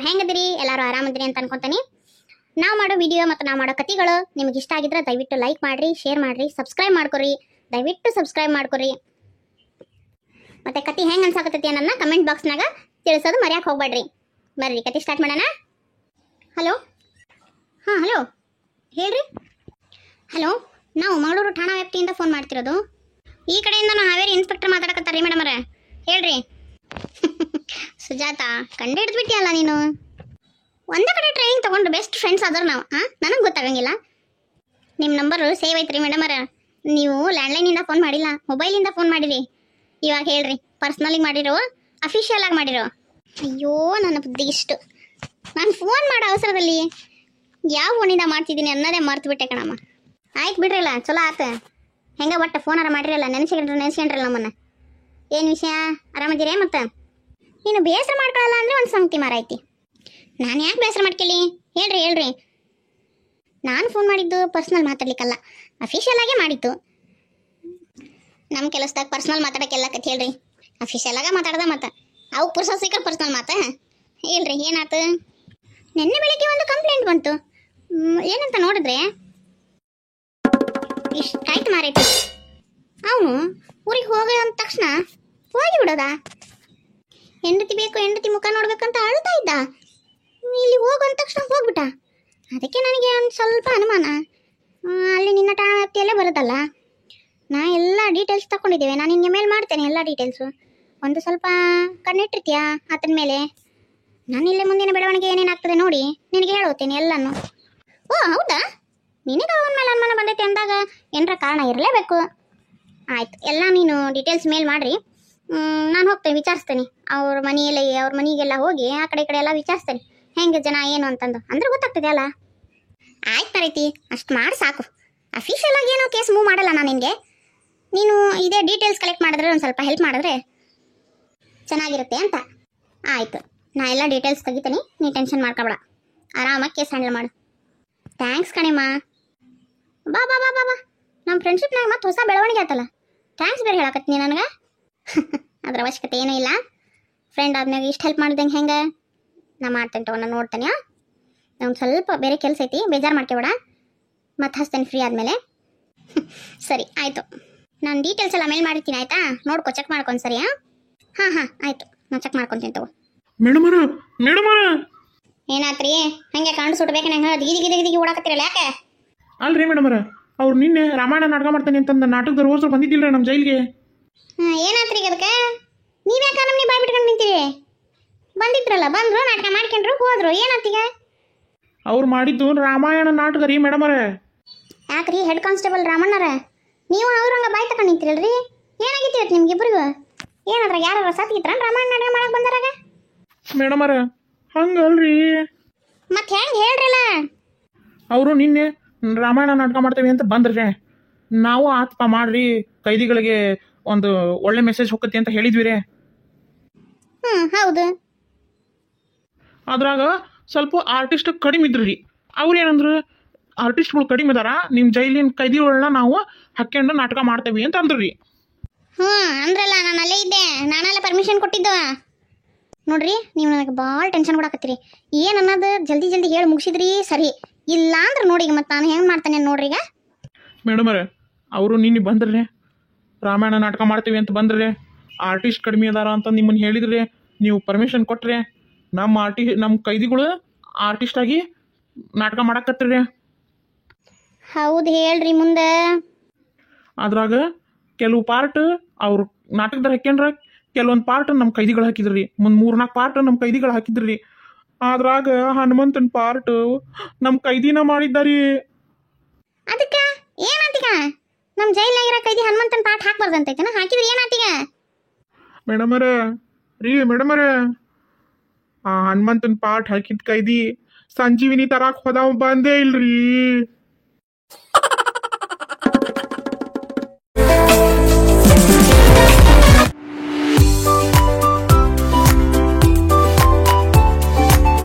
ಹೆಂಗದಿರಿ? ಎಲ್ಲರೂ ಆರಾಮದಿರಿ ಅಂತ ಅನ್ಕೊಂತೀನಿ. ನಾವು ಮಾಡೋ ವಿಡಿಯೋ ಮತ್ತು ನಾವು ಮಾಡೋ ಕಥೆಗಳು ನಿಮ್ಗೆ ಇಷ್ಟ ಆಗಿದ್ರೆ ದಯವಿಟ್ಟು ಲೈಕ್ ಮಾಡಿರಿ, ಶೇರ್ ಮಾಡಿರಿ, ಸಬ್ಸ್ಕ್ರೈಬ್ ಮಾಡ್ಕೊರಿ. ದಯವಿಟ್ಟು ಸಬ್ಸ್ಕ್ರೈಬ್ ಮಾಡ್ಕೊರಿ. ಮತ್ತೆ ಕತೆ ಹೆಂಗೆ ಅನ್ಸಾಕತ್ತೈತಿ ಅನ್ನೋದನ್ನ ಕಮೆಂಟ್ ಬಾಕ್ಸ್ನಾಗ ತಿಳಿಸೋದು ಮರ್ಯಾಕೆ ಹೋಗ್ಬೇಡ್ರಿ. ಬರ್ರಿ ಕತೆ ಸ್ಟಾರ್ಟ್ ಮಾಡೋಣ. ಹಲೋ. ಹಾಂ, ಹಲೋ ಹೇಳ್ರಿ. ಹಲೋ, ನಾವು ಮಂಗಳೂರು ಠಾಣಾ ವ್ಯಾಪ್ತಿಯಿಂದ ಫೋನ್ ಮಾಡ್ತಿರೋದು. ಈ ಕಡೆಯಿಂದ ನಾವು ಹಾವೇರಿ ಇನ್ಸ್ಪೆಕ್ಟರ್ ಮಾತಾಡಕತ್ತಾರ ರೀ ಮೇಡಮ್ ಅವರೇ. ಹೇಳ್ರಿ. ಸುಜಾತ, ಕಂಡು ಹಿಡಿದ್ಬಿಟ್ಟಿಯಲ್ಲ ನೀನು. ಒಂದೇ ಕಡೆ ಟ್ರೈನಿಂಗ್ ತೊಗೊಂಡು ಬೆಸ್ಟ್ ಫ್ರೆಂಡ್ಸ್ ಆದ್ರೆ ನಾವು. ನನಗೆ ಗೊತ್ತಾಗಂಗಿಲ್ಲ. ನಿಮ್ಮ ನಂಬರು ಸೇವ್ ಐತ್ರಿ ಮೇಡಮ್ ಅವರೇ. ನೀವು ಲ್ಯಾಂಡ್ಲೈನಿಂದ ಫೋನ್ ಮಾಡಿಲ್ಲ, ಮೊಬೈಲಿಂದ ಫೋನ್ ಮಾಡಿರಿ. ಇವಾಗ ಹೇಳ್ರಿ, ಪರ್ಸ್ನಲಿಗೆ ಮಾಡಿರೋ ಅಫಿಷಿಯಲ್ ಆಗಿ ಮಾಡಿರೋ? ಅಯ್ಯೋ ನನ್ನ ಬುದ್ಧಿ ಇಷ್ಟು. ನಾನು ಫೋನ್ ಮಾಡೋ ಅವಸರದಲ್ಲಿ ಯಾವ ಫೋನಿಂದ ಮಾಡ್ತಿದ್ದೀನಿ ಅನ್ನೋದೇ ಮರ್ತು ಬಿಟ್ಟೆ ಕಣಮ್ಮ. ಆಯ್ತು ಬಿಡ್ರಲ್ಲ, ಚಲೋ ಆಯ್ತು. ಹೆಂಗೆ ಒಟ್ಟು ಫೋನಾರ ಮಾಡಿರಲ್ಲ, ನೆನೆಸ್ಕೊಂಡ್ರಲ್ಲ ನಮ್ಮನ್ನು. ಏನು ವಿಷಯ, ಆರಾಮದಿರೇ? ಮತ್ತೆ ನೀನು ಬೇಸರ ಮಾಡ್ಕೊಳ್ಳಲ್ಲ ಅಂದರೆ ಒಂದು ಸಂಗತಿ ಮಾರೈತಿ. ನಾನು ಯಾಕೆ ಬೇಸರ ಮಾಡ್ಕೊಳ್ಳಿ? ಹೇಳ್ರಿ. ನಾನು ಫೋನ್ ಮಾಡಿದ್ದು ಪರ್ಸ್ನಲ್ ಮಾತಾಡ್ಲಿಕ್ಕಲ್ಲ, ಅಫಿಷಿಯಲ್ ಆಗೇ ಮಾಡಿದ್ದು. ನಮ್ಮ ಕೆಲಸದಾಗ ಪರ್ಸ್ನಲ್ ಮಾತಾಡೋಕ್ಕೆಲ್ಲ ಕತೆ ಹೇಳ್ರಿ. ಅಫಿಷಿಯಲ್ ಆಗ ಮಾತಾಡ್ದ ಮತ್ತೆ ಅವು ಪುರ್ಸ ಸಿಕ್ಕರೆ ಪರ್ಸ್ನಲ್ ಮಾತಾ. ಹೇಳ್ರಿ, ಏನಾಯ್ತು? ನಿನ್ನೆ ಬೆಳಿಗ್ಗೆ ಒಂದು ಕಂಪ್ಲೇಂಟ್ ಬಂತು. ಏನಂತ ನೋಡಿದ್ರೆ ಇಷ್ಟಾಯ್ತು ಮಾರೈತಿ. ಅವನು ಊರಿಗೆ ಹೋಗ ಅಂದ ತಕ್ಷಣ ಹೋಗಿ ಬಿಡೋದ. ಹೆಂಡತಿ ಬೇಕು, ಹೆಂಡತಿ ಮುಖ ನೋಡ್ಬೇಕಂತ ಅಳ್ತಾ ಇದ್ದ. ಇಲ್ಲಿ ಹೋಗೋ ಅಂದ ತಕ್ಷಣ ಹೋಗ್ಬಿಟ್ಟ. ಅದಕ್ಕೆ ನನಗೆ ಒಂದು ಸ್ವಲ್ಪ ಅನುಮಾನ. ಅಲ್ಲಿ ನಿನ್ನ ಠಾಣಾ ವ್ಯಾಪ್ತಿಯಲ್ಲೇ ಬರೋದಲ್ಲ. ನಾ ಎಲ್ಲ ಡೀಟೇಲ್ಸ್ ತಗೊಂಡಿದ್ದೇವೆ. ನಾನು ನಿನಗೆ ಮೇಲ್ ಮಾಡ್ತೇನೆ ಎಲ್ಲ ಡೀಟೇಲ್ಸು. ಒಂದು ಸ್ವಲ್ಪ ಕಣ್ಣಿಟ್ಟಿರ್ತೀಯಾ ಆತನ ಮೇಲೆ. ನಾನು ಇಲ್ಲೇ ಮುಂದಿನ ಬೆಳವಣಿಗೆ ಏನೇನಾಗ್ತದೆ ನೋಡಿ ನಿನಗೆ ಹೇಳುತ್ತೇನೆ ಎಲ್ಲನೂ. ಓ ಹೌದಾ? ನಿನಗೆ ಅವನ ಮೇಲೆ ಅನುಮಾನ ಬಂದೈತೆ ಅಂದಾಗ ಏನರ ಕಾರಣ ಇರಲೇಬೇಕು. ಆಯ್ತು, ಎಲ್ಲ ನೀನು ಡೀಟೇಲ್ಸ್ ಮೇಲ್ ಮಾಡಿರಿ. ನಾನು ಹೋಗ್ತೇನೆ, ವಿಚಾರಿಸ್ತೇನೆ. ಅವ್ರ ಮನೆಗೆಲ್ಲ ಹೋಗಿ ಆ ಕಡೆ ಈ ಕಡೆ ಎಲ್ಲ ವಿಚಾರಿಸ್ತೇನೆ, ಹೆಂಗೆ ಜನ ಏನು ಅಂತಂದು. ಅಂದ್ರೆ ಗೊತ್ತಾಗ್ತದೆ ಅಲ್ಲ. ಆಯ್ತು ಮರೈತಿ, ಅಷ್ಟು ಮಾಡಿ ಸಾಕು. ಅಫಿಷಿಯಲ್ ಆಗಿ ಏನೋ ಕೇಸ್ ಮೂವ್ ಮಾಡಲ್ಲ ನಾನು ನಿನಗೆ. ನೀನು ಇದೇ ಡೀಟೇಲ್ಸ್ ಕಲೆಕ್ಟ್ ಮಾಡಿದ್ರೆ ಒಂದು ಸ್ವಲ್ಪ ಹೆಲ್ಪ್ ಮಾಡಿದ್ರೆ ಚೆನ್ನಾಗಿರುತ್ತೆ ಅಂತ. ಆಯಿತು, ನಾ ಎಲ್ಲ ಡೀಟೇಲ್ಸ್ ತೆಗಿತೀನಿ, ನೀ ಟೆನ್ಷನ್ ಮಾಡ್ಕೊಬೇಡ. ಆರಾಮಾಗಿ ಕೇಸ್ ಹ್ಯಾಂಡಲ್ ಮಾಡು. ಥ್ಯಾಂಕ್ಸ್ ಕಣೆಮ್ಮ. ಬಾ ಬಾ ಬಾ ಬಾ ಬಾ ನಮ್ಮ ಫ್ರೆಂಡ್ಶಿಪ್ನಾಗ ಮತ್ತೆ ಹೊಸ ಬೆಳವಣಿಗೆ ಆಯ್ತಲ್ಲ. ಥ್ಯಾಂಕ್ಸ್ ಬೇರೆ ಹೇಳಕತ್ತೀನಿ ನನಗೆ. ಅದ್ರ ಅವಶ್ಯಕತೆ ಏನೂ ಇಲ್ಲ. ಫ್ರೆಂಡ್ ಆದ್ಮೇಲೆ ಇಷ್ಟು ಹೆಲ್ಪ್ ಮಾಡಿದಂಗೆ ಹೆಂಗೆ ನಾ ಮಾಡ್ತೇನೆ ತಗೋ, ನಾನು ನೋಡ್ತೇನೆ. ನಮ್ಗೆ ಸ್ವಲ್ಪ ಬೇರೆ ಕೆಲಸ ಐತಿ, ಬೇಜಾರು ಮಾಡ್ಕೊಬೇಡ. ಮತ್ತೆ ಹಚ್ತೇನೆ ಫ್ರೀ ಆದಮೇಲೆ. ಸರಿ ಆಯಿತು, ನಾನು ಡೀಟೇಲ್ಸ್ ಎಲ್ಲ ಮೇಲ್ ಮಾಡಿರ್ತೀನಿ. ಆಯಿತಾ? ನೋಡ್ಕೊ, ಚೆಕ್ ಮಾಡ್ಕೊಂಡು ಸರಿ. ಹಾಂ ಆಯಿತು, ನಾನು ಚೆಕ್ ಮಾಡ್ಕೊತೀನಿ ತಗೋ. ಮೇಡಮ್ ಏನಾತ್ರಿ? ಹಂಗೆ ಕಾಣಿಸ್ ಸುಟ್ಬೇಕು ನಂಗೆ ದಿಗಿ ಓಡಾಕತ್ತಿರಲ್ಲ ಯಾಕೆ? ಅಲ್ರಿ ಮೇಡಮ್ ಅವ್ರು ನಿನ್ನೆ ರಾಮಾಯಣ ನಾಟಕ ಮಾಡ್ತಾನೆ ಅಂತಂದ ನಾಟಕದ ರೋಸರು ಬಂದಿದ್ದಿಲ್ಲ ನಮ್ಮ ಜೈಲಿಗೆ. ಏನಾತ್ರಿ ಅದಕ್ಕೆ? ನೀವ್ಯಾಕೆ ನಮ್ಮನ್ನ ಬಾಯ್ ಬಿಟ್ಕೊಂಡು ನಿಂತೀರಿ? ಬಂದಿದ್ರಲ್ಲ, ಬಂದರು, ನಾಟಕ ಮಾಡ್ಕೊಂಡ್ರು, ಹೋದ್ರು. ಏನಾತೀಗ? ಅವ್ರು ಮಾಡಿದ್ದು ರಾಮಾಯಣ ನಾಟಕ ರೀ ಮೇಡಮ್ ಯಾಕ್ರಿ ಹೆಡ್ ಕಾನ್ಸ್ಟೇಬಲ್ ರಾಮಣ್ಣರ ನೀವು ಅವ್ರಂಗ ಬಾಯ್ ತಗೊಂಡು ನಿಂತಿರಲ್ರಿ? ಏನಾಗಿತ್ತು ನಿಮ್ಗೆ ಇಬ್ಬರಿಗೂ? ಏನಾದ್ರಾಗ ಯಾರು ಸತ್ಗಿತ್ರ ರಾಮಾಯಣ ನಾಟಕ ಮಾಡಕ್ ಬಂದಾರಾಗ? ಮೇಡಮ್ ಹಂಗಲ್ರಿ. ಮತ್ತೆ ಹೆಂಗೆ ಹೇಳ್ರಲ್ಲ? ಅವರು ನಿನ್ನೆ ರಾಮಾಯಣ ನಾಟಕ ಮಾಡ್ತೇವೆ ಅಂತ ಬಂದ್ರಿ. ನಾವು ಆತ್ಪ ಮಾಡ್ರಿ, ಕೈದಿಗಳಿಗೆ ಒಂದು ಒಳ್ಳೆ ಮೆಸೇಜ್ ಹೋಗತ್ತೆ ಅಂತ ಹೇಳಿದ್ವಿ ರೀ. ಹೌದು. ಅದ್ರಾಗ ಸ್ವಲ್ಪ ಆರ್ಟಿಸ್ಟ್ ಕಡಿಮೆ ಇದ್ರಿ. ಅವ್ರು ಏನಂದ್ರು, ಆರ್ಟಿಸ್ಟ್ಗಳು ಕಡಿಮೆ ಇದಾರ, ನಿಮ್ಮ ಜೈಲಿನ ಕೈದಿಗಳನ್ನ ನಾವು ಹಾಕ್ಕೊಂಡು ನಾಟಕ ಮಾಡ್ತೇವೆ ಅಂತ ಅಂದ್ರಿ. ಅಂದ್ರಲ್ಲ, ನಾನು ಅಲ್ಲೇ ಇದ್ದೆ, ನಾನೆಲ್ಲ ಪರ್ಮಿಷನ್ ಕೊಟ್ಟಿದ್ದ. ನೋಡ್ರಿ, ನೀವು ನನಗೆ ಭಾಳ ಟೆನ್ಷನ್ ಕೊಡಾಕತ್ತೀರಿ. ಏನು ಅನ್ನೋದು ಜಲ್ದಿ ಹೇಳಿ ಮುಗಿಸಿದ್ರಿ ಸರಿ. ಇಲ್ಲ ಅಂದ್ರೆ ನೋಡಿ ಮತ್ತೆ ನಾನು ಹೆಂಗೆ ಮಾಡ್ತೇನೆ ನೋಡ್ರಿ. ಈಗ ಮೇಡಮ್ ಅವರು ನಿನ್ನೆ ಬಂದ್ರಿ, ರಾಮಾಯಣ ನಾಟಕ ಮಾಡ್ತೀವಿ ಅಂತ ಬಂದ್ರಿ. ಆರ್ಟಿಸ್ಟ್ ಕಡಿಮೆ ಅದಾರ ಅಂತ ನಿಮ್ಮನ್ನು ಹೇಳಿದ್ರಿ, ನೀವು ಪರ್ಮಿಷನ್ ಕೊಟ್ರಿ. ನಮ್ಮ ಕೈದಿಗಳು ಆರ್ಟಿಸ್ಟ್ ಆಗಿ ನಾಟಕ ಮಾಡಕತ್ತೀರಿ. ಹೌದು, ಹೇಳ್ರಿ ಮುಂದೆ. ಅದ್ರಾಗ ಕೆಲವು ಪಾರ್ಟ್ ಅವ್ರು ನಾಟಕದಾಗ ಹಾಕ್ಯಂಡ್ರ, ಕೆಲವೊಂದು ಪಾರ್ಟ್ ನಮ್ಮ ಕೈದಿಗಳು ಹಾಕಿದ್ರಿ. ಮುಂದೆ 3-4 ಪಾರ್ಟ್ ನಮ್ಮ ಕೈದಿಗಳು ಹಾಕಿದ್ರಿ. ಅದ್ರಾಗ ಹನುಮಂತನ ಪಾರ್ಟ್ ನಮ್ಮ ಕೈದಿನ ಮಾಡಿದ್ದಾರಿ. ಅದಕ್ಕೆ ಏನಾತೀಗ? ನಮ್ಮ ಜೈಲಾಗಿರೋ ಕೈದಿ ಹನುಮಂತನ ಪಾರ್ಟ್ ಹಾಕ್ಬಾರ್ದಂತೈತನ? ಹಾಕಿದ್ರಿ ಏನಾತೀಗ? ಮೇಡಮ್ ಆ ಹನುಮಂತನ ಪಾರ್ಟ್ ಹಾಕಿದ ಕೈದಿ ಸಂಜೀವಿನಿ ತರಾಕ್ ಹೋದವ ಬಂದೇ ಇಲ್ರಿ.